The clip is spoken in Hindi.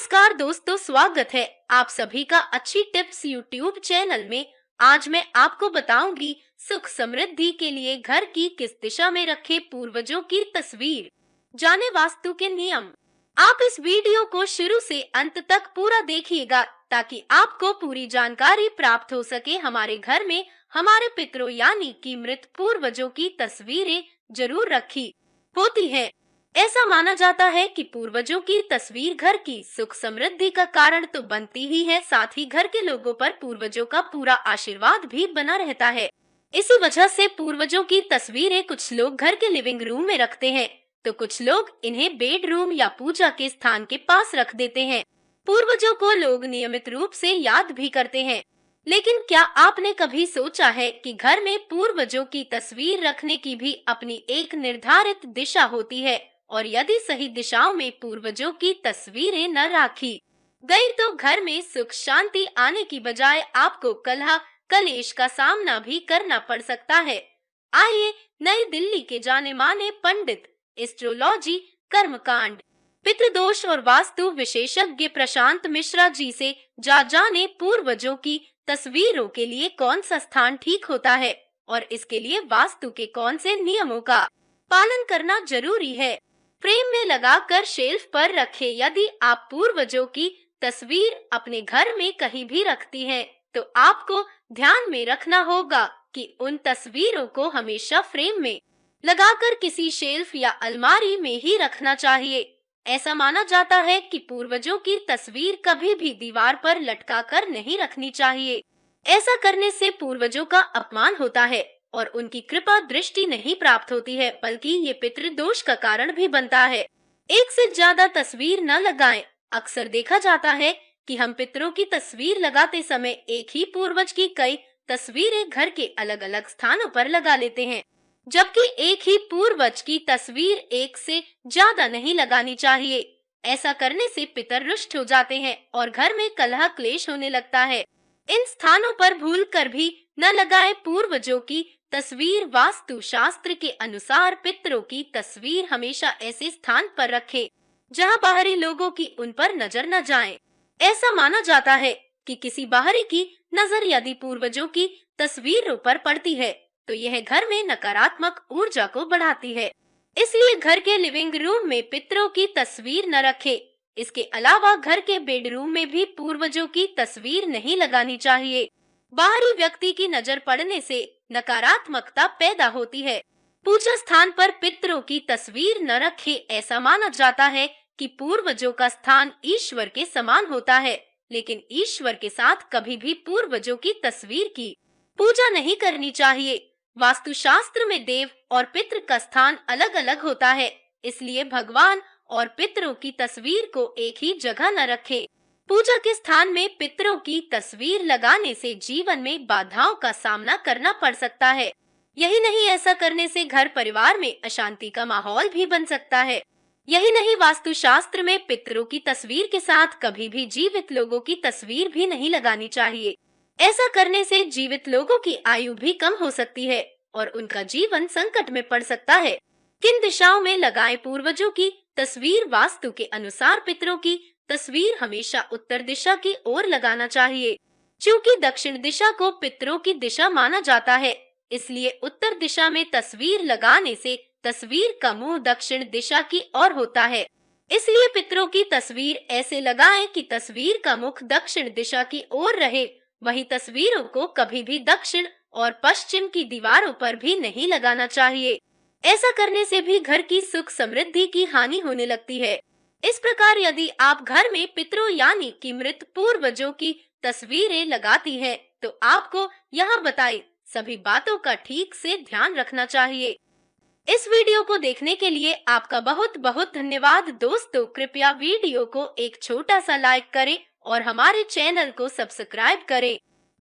नमस्कार दोस्तों, स्वागत है आप सभी का अच्छी टिप्स यूट्यूब चैनल में। आज मैं आपको बताऊंगी सुख समृद्धि के लिए घर की किस दिशा में रखे पूर्वजों की तस्वीर। जाने वास्तु के नियम। आप इस वीडियो को शुरू से अंत तक पूरा देखिएगा ताकि आपको पूरी जानकारी प्राप्त हो सके। हमारे घर में हमारे पितरों यानी कि मृत पूर्वजों की तस्वीरें जरूर रखी होती है। ऐसा माना जाता है कि पूर्वजों की तस्वीर घर की सुख समृद्धि का कारण तो बनती ही है, साथ ही घर के लोगों पर पूर्वजों का पूरा आशीर्वाद भी बना रहता है। इसी वजह से पूर्वजों की तस्वीरें कुछ लोग घर के लिविंग रूम में रखते हैं, तो कुछ लोग इन्हें बेडरूम या पूजा के स्थान के पास रख देते हैं। पूर्वजों को लोग नियमित रूप से याद भी करते हैं। लेकिन क्या आपने कभी सोचा है कि घर में पूर्वजों की तस्वीर रखने की भी अपनी एक निर्धारित दिशा होती है, और यदि सही दिशाओं में पूर्वजों की तस्वीरें न राखी गई तो घर में सुख शांति आने की बजाय आपको कलह कलेश का सामना भी करना पड़ सकता है। आइए नई दिल्ली के जाने माने पंडित, एस्ट्रोलॉजी, कर्मकांड, पितृदोष और वास्तु विशेषज्ञ प्रशांत मिश्रा जी से जाने पूर्वजों की तस्वीरों के लिए कौन सा स्थान ठीक होता है और इसके लिए वास्तु के कौन से नियमों का पालन करना जरूरी है। फ्रेम में लगाकर शेल्फ पर रखें। यदि आप पूर्वजों की तस्वीर अपने घर में कहीं भी रखती हैं, तो आपको ध्यान में रखना होगा कि उन तस्वीरों को हमेशा फ्रेम में लगाकर किसी शेल्फ या अलमारी में ही रखना चाहिए। ऐसा माना जाता है कि पूर्वजों की तस्वीर कभी भी दीवार पर लटकाकर नहीं रखनी चाहिए। ऐसा करने से पूर्वजों का अपमान होता है और उनकी कृपा दृष्टि नहीं प्राप्त होती है, बल्कि ये पितृदोष का कारण भी बनता है। एक से ज्यादा तस्वीर न लगाएं। अक्सर देखा जाता है कि हम पितरों की तस्वीर लगाते समय एक ही पूर्वज की कई तस्वीरें घर के अलग अलग स्थानों पर लगा लेते हैं, जबकि एक ही पूर्वज की तस्वीर एक से ज्यादा नहीं लगानी चाहिए। ऐसा करने से पितर रुष्ट हो जाते हैं और घर में कलह क्लेश होने लगता है। इन स्थानों पर भूलकर भी न लगाएं पूर्वजों की तस्वीर। वास्तु शास्त्र के अनुसार पितरों की तस्वीर हमेशा ऐसे स्थान पर रखें जहां बाहरी लोगों की उन पर नजर न जाए। ऐसा माना जाता है कि किसी बाहरी की नजर यदि पूर्वजों की तस्वीरों पर पड़ती है तो यह घर में नकारात्मक ऊर्जा को बढ़ाती है। इसलिए घर के लिविंग रूम में पितरों की तस्वीर न रखें। इसके अलावा घर के बेडरूम में भी पूर्वजों की तस्वीर नहीं लगानी चाहिए। बाहरी व्यक्ति की नजर पड़ने से नकारात्मकता पैदा होती है। पूजा स्थान पर पितरों की तस्वीर न रखें। ऐसा माना जाता है कि पूर्वजों का स्थान ईश्वर के समान होता है, लेकिन ईश्वर के साथ कभी भी पूर्वजों की तस्वीर की पूजा नहीं करनी चाहिए। वास्तुशास्त्र में देव और पितृ का स्थान अलग अलग होता है, इसलिए भगवान और पितरों की तस्वीर को एक ही जगह न रखें। पूजा के स्थान में पितरों की तस्वीर लगाने से जीवन में बाधाओं का सामना करना पड़ सकता है। यही नहीं, ऐसा करने से घर परिवार में अशांति का माहौल भी बन सकता है। यही नहीं, वास्तुशास्त्र में पितरों की तस्वीर के साथ कभी भी जीवित लोगों की तस्वीर भी नहीं लगानी चाहिए। ऐसा करने से जीवित लोगों की आयु भी कम हो सकती है और उनका जीवन संकट में पड़ सकता है। किन दिशाओं में लगाएं पूर्वजों की तस्वीर? वास्तु के अनुसार पितरों की तस्वीर हमेशा उत्तर दिशा की ओर लगाना चाहिए। क्योंकि दक्षिण दिशा को पितरों की दिशा माना जाता है, इसलिए उत्तर दिशा में तस्वीर लगाने से तस्वीर का मुंह दक्षिण दिशा की ओर होता है। इसलिए पितरों की तस्वीर ऐसे लगाएं कि तस्वीर का मुख दक्षिण दिशा की ओर रहे। वहीं तस्वीरों को कभी भी दक्षिण और पश्चिम की दीवारों पर भी नहीं लगाना चाहिए। ऐसा करने से भी घर की सुख समृद्धि की हानि होने लगती है। इस प्रकार यदि आप घर में पितरों यानी कि मृत पूर्वजों की तस्वीरें लगाती हैं, तो आपको यहाँ बताई सभी बातों का ठीक से ध्यान रखना चाहिए। इस वीडियो को देखने के लिए आपका बहुत बहुत धन्यवाद। दोस्तों, कृपया वीडियो को एक छोटा सा लाइक करें और हमारे चैनल को सब्सक्राइब करें।